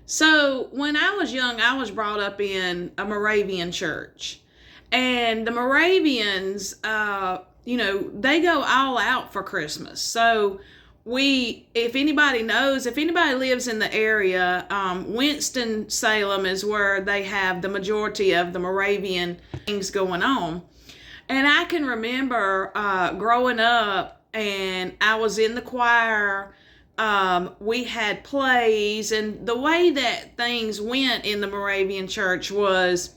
So when I was young, I was brought up in a Moravian church. And the Moravians, they go all out for Christmas. So if anybody knows, if anybody lives in the area, Winston-Salem is where they have the majority of the Moravian things going on. And I can remember growing up, and I was in the choir. We had plays, and the way that things went in the Moravian church was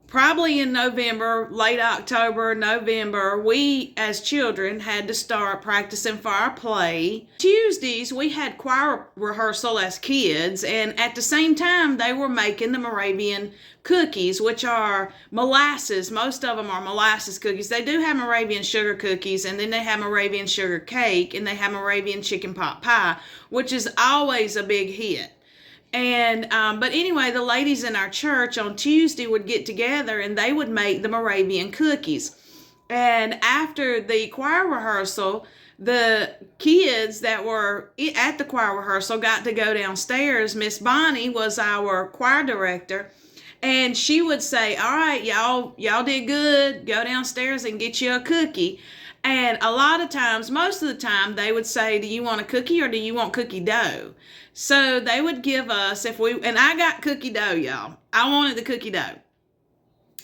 probably in November, late October, November, we as children had to start practicing for our play. Tuesdays, we had choir rehearsal as kids, and at the same time, they were making the Moravian cookies, which are molasses. Most of them are molasses cookies. They do have Moravian sugar cookies, and then they have Moravian sugar cake, and they have Moravian chicken pot pie, which is always a big hit. And but anyway, the ladies in our church on Tuesday would get together and they would make the Moravian cookies. And after the choir rehearsal, the kids that were at the choir rehearsal got to go downstairs. Miss Bonnie was our choir director, and she would say, "All right, y'all did good. Go downstairs and get you a cookie." And a lot of times, most of the time, they would say, "Do you want a cookie or do you want cookie dough?" So they would give us, and I got cookie dough, y'all. I wanted the cookie dough.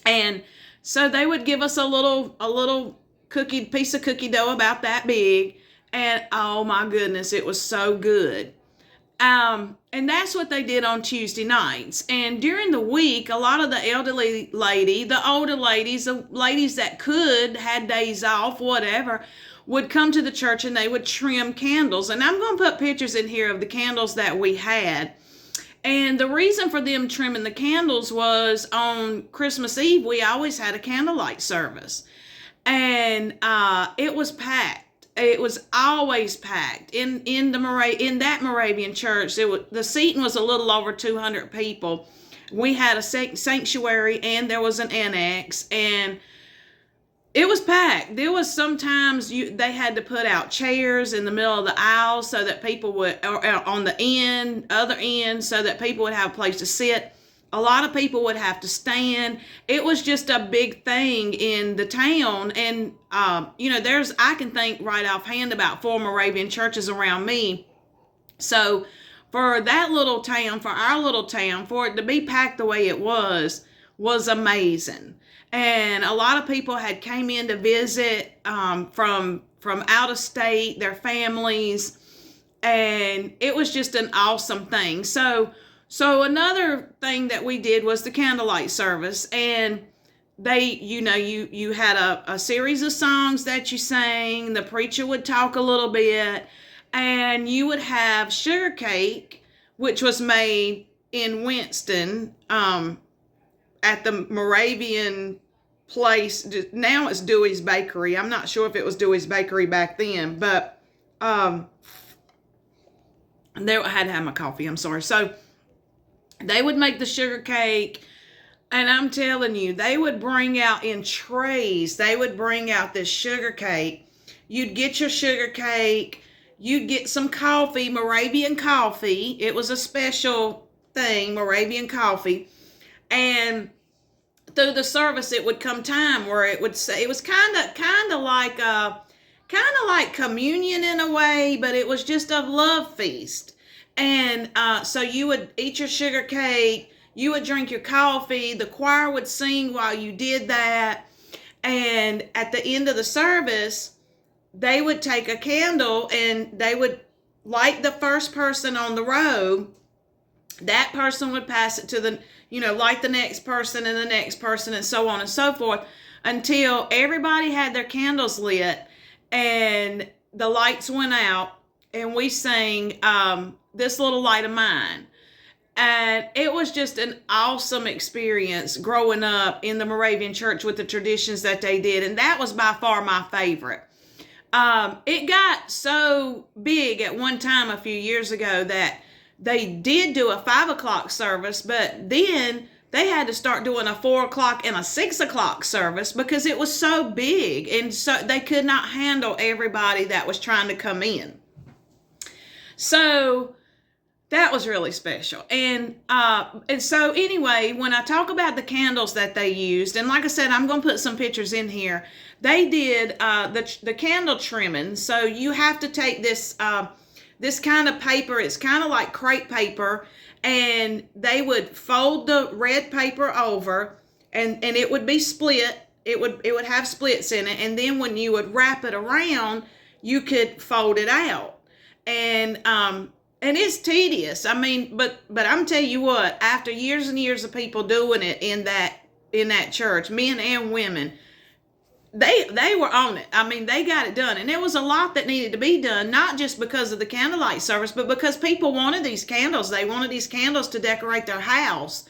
And so they would give us a little piece of cookie dough about that big. And oh my goodness, it was so good. And that's what they did on Tuesday nights. And during the week, a lot of the elderly the older ladies, the ladies that had days off, whatever, would come to the church and they would trim candles. And I'm going to put pictures in here of the candles that we had. And the reason for them trimming the candles was on Christmas Eve, we always had a candlelight service. And it was packed. It was always packed. In that Moravian church, the seating was a little over 200 people. We had a sanctuary and there was an annex, and it was packed. There was sometimes they had to put out chairs in the middle of the aisle so that people would, or on the other end, so that people would have a place to sit. A lot of people would have to stand. It was just a big thing in the town. And, I can think right offhand about 4 Moravian churches around me. So for that little town, for our little town, for it to be packed the way it was amazing. And a lot of people had came in to visit from out of state, their families, and it was just an awesome thing. So another thing that we did was the candlelight service, and you had a series of songs that you sang. The preacher would talk a little bit, and you would have sugar cake, which was made in Winston, at the Moravian place. Now it's Dewey's Bakery. I'm not sure if it was Dewey's Bakery back then, but there I had to have my coffee. I'm sorry. So they would make the sugar cake, and I'm telling you, they would bring out in trays. They would bring out this sugar cake. You'd get your sugar cake. You'd get some coffee, Moravian coffee. It was a special thing, Moravian coffee. And through the service, it would come time where it would say, it was kind of like communion in a way, but it was just a love feast. And so you would eat your sugar cake, you would drink your coffee, the choir would sing while you did that, and at the end of the service, they would take a candle and they would light the first person on the row. That person would pass it to light the next person and the next person, and so on and so forth, until everybody had their candles lit and the lights went out, and we sang This Little Light of Mine. And it was just an awesome experience growing up in the Moravian church with the traditions that they did, and that was by far my favorite. It got so big at one time a few years ago that they did do a 5 o'clock service, but then they had to start doing a 4 o'clock and a 6 o'clock service because it was so big, and so they could not handle everybody that was trying to come in. So that was really special. And so anyway, when I talk about the candles that they used, and like I said, I'm going to put some pictures in here. They did the candle trimming. So you have to take this this kind of paper. It's kind of like crepe paper, and they would fold the red paper over, and it would be split. It would have splits in it, and then when you would wrap it around, you could fold it out. And it's tedious. I mean, but I'm telling you what, after years and years of people doing it in that church, men and women, they were on it. I mean, they got it done. And there was a lot that needed to be done, not just because of the candlelight service, but because people wanted these candles. They wanted these candles to decorate their house.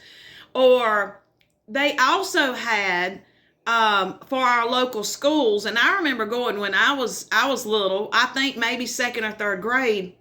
Or they also had for our local schools. And I remember going when I was little, I think maybe second or third grade,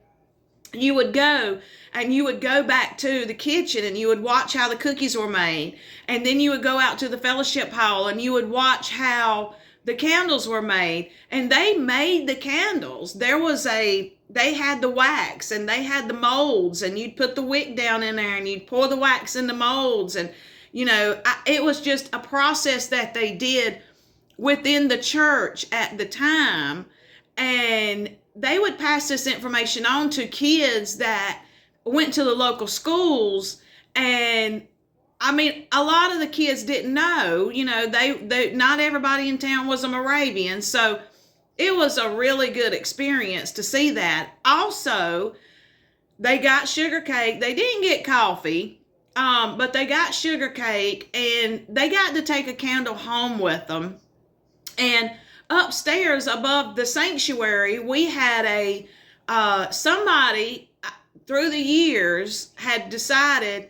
you would go back to the kitchen and you would watch how the cookies were made. And then you would go out to the fellowship hall and you would watch how the candles were made. And they made the candles. They had the wax and they had the molds, and you'd put the wick down in there and you'd pour the wax in the molds. And, it was just a process that they did within the church at the time. And they would pass this information on to kids that went to the local schools. And I mean, a lot of the kids didn't know, they not everybody in town was a Moravian. So it was a really good experience to see that. Also, they got sugar cake. They didn't get coffee, but they got sugar cake, and they got to take a candle home with them. And upstairs above the sanctuary, we had somebody through the years had decided,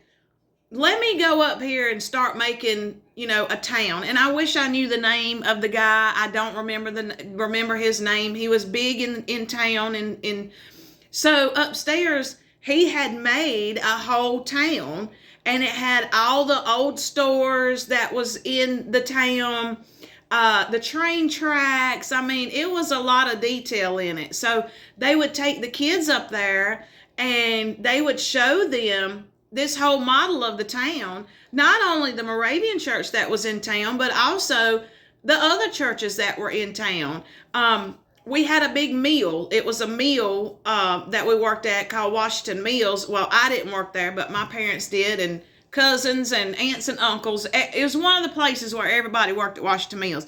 let me go up here and start making, a town. And I wish I knew the name of the guy. I don't remember his name. He was big in town. And so upstairs, he had made a whole town, and it had all the old stores that was in the town, the train tracks. I mean, it was a lot of detail in it. So they would take the kids up there and they would show them this whole model of the town, not only the Moravian church that was in town, but also the other churches that were in town. We had a big meal. It was a meal that we worked at called Washington Meals. Well, I didn't work there, but my parents did, and cousins and aunts and uncles. It was one of the places where everybody worked at Washington Meals.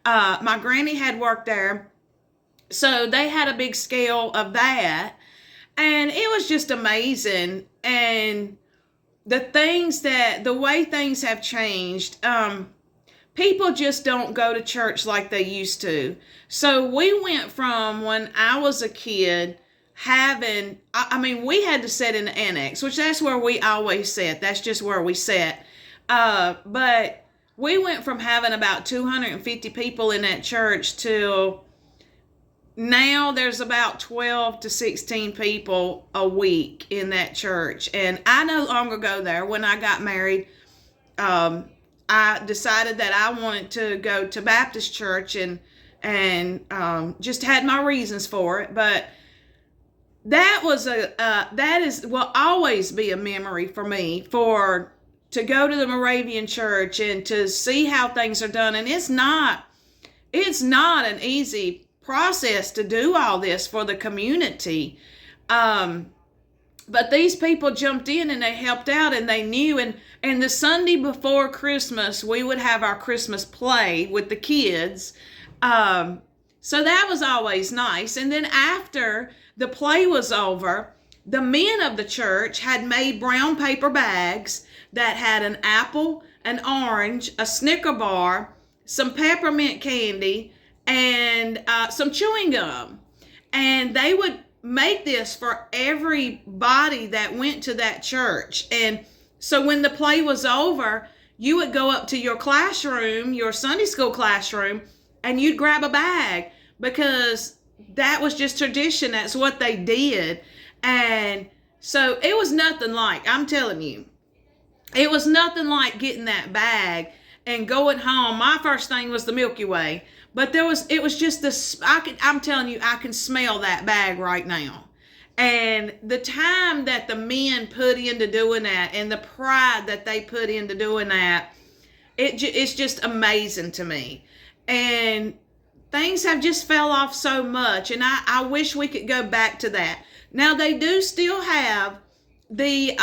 My granny had worked there, so they had a big scale of that, and it was just amazing. And the way things have changed, people just don't go to church like they used to. So we went from, when I was a kid, we had to sit in the annex, which that's where we always sat. That's just where we sat. But we went from having about 250 people in that church till now there's about 12 to 16 people a week in that church. And I no longer go there. When I got married, I decided that I wanted to go to Baptist church and just had my reasons for it. But that will always be a memory for me, to go to the Moravian church and to see how things are done. And it's not an easy process to do all this for the community. But these people jumped in and they helped out, and they knew. And the Sunday before Christmas, we would have our Christmas play with the kids. So that was always nice. And then after the play was over, the men of the church had made brown paper bags that had an apple, an orange, a Snicker bar, some peppermint candy, and some chewing gum. And they would make this for everybody that went to that church. And so when the play was over, you would go up to your classroom, your Sunday school classroom, and you'd grab a bag, because that was just tradition. That's what they did. And so it was nothing like, I'm telling you, it was nothing like getting that bag and going home. My first thing was the Milky Way, but it was just this, I'm telling you, I can smell that bag right now. And the time that the men put into doing that and the pride that they put into doing that, it's just amazing to me. And things have just fell off so much. And I wish we could go back to that. Now, they do still have the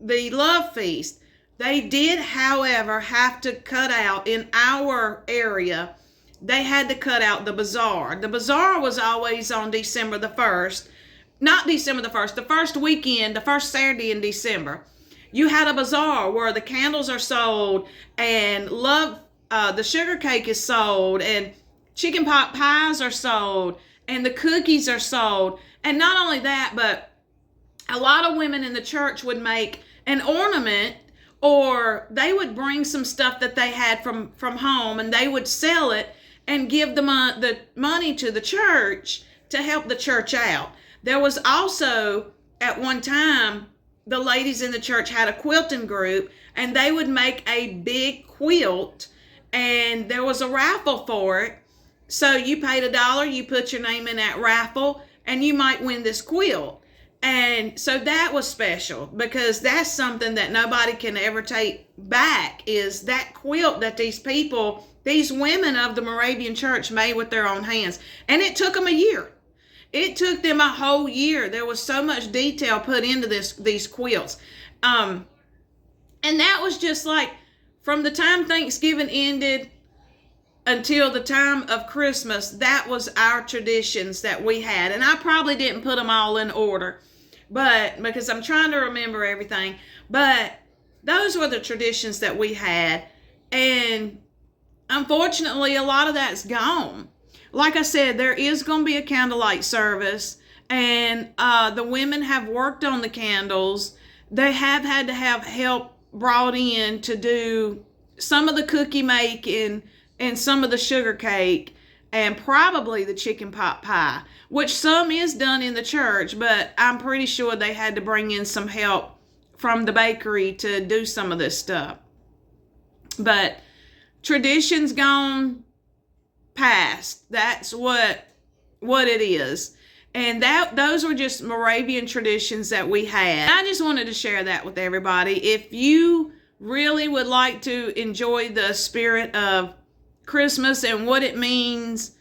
love feast. They did, however, have to cut out in our area. They had to cut out the bazaar. The bazaar was always on December the 1st. Not December the 1st, the first weekend, the first Saturday in December. You had a bazaar where the candles are sold and the sugar cake is sold and chicken pot pies are sold and the cookies are sold. And not only that, but a lot of women in the church would make an ornament, or they would bring some stuff that they had from home and they would sell it and give the money to the church to help the church out. There was also, at one time, the ladies in the church had a quilting group, and they would make a big quilt, and there was a raffle for it. So you paid $1, you put your name in that raffle, and you might win this quilt. And so that was special, because that's something that nobody can ever take back, is that quilt that these women of the Moravian church made with their own hands. And it took them a year. It took them a whole year. There was so much detail put into these quilts. And that was just like from the time Thanksgiving ended until the time of Christmas. That was our traditions that we had. And I probably didn't put them all in order, but because I'm trying to remember everything. But those were the traditions that we had. And unfortunately, a lot of that's gone. Like I said, there is going to be a candlelight service, and the women have worked on the candles. They have had to have help brought in to do some of the cookie making and some of the sugar cake and probably the chicken pot pie, which some is done in the church, but I'm pretty sure they had to bring in some help from the bakery to do some of this stuff. But tradition's gone past. That's what it is. And those were just Moravian traditions that we had. I just wanted to share that with everybody. If you really would like to enjoy the spirit of Christmas and what it means,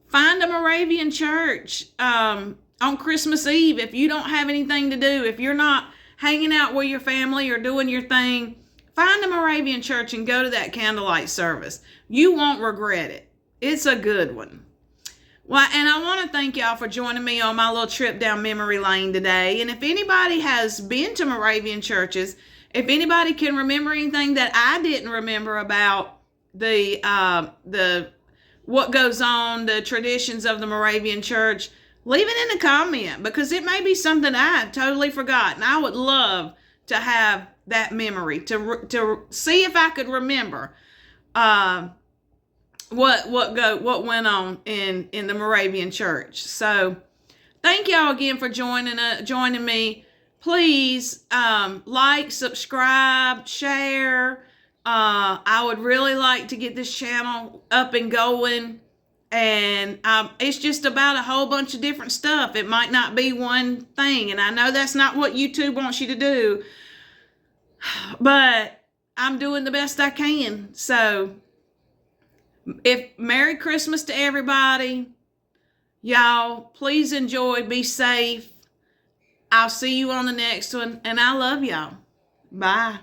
find a Moravian church on Christmas Eve. If you don't have anything to do, if you're not hanging out with your family or doing your thing, find a Moravian church and go to that candlelight service. You won't regret it. It's a good one. Well, and I want to thank y'all for joining me on my little trip down memory lane today. And if anybody has been to Moravian churches, if anybody can remember anything that I didn't remember about the what goes on, the traditions of the Moravian church, leave it in a comment, because it may be something I had totally forgotten. I would love to have that memory to see if I could remember what went on in the Moravian church. So thank y'all again for joining me. Please like, subscribe, share. I would really like to get this channel up and going. And it's just about a whole bunch of different stuff. It might not be one thing. And I know that's not what YouTube wants you to do. But I'm doing the best I can. So, Merry Christmas to everybody. Y'all, please enjoy. Be safe. I'll see you on the next one. And I love y'all. Bye.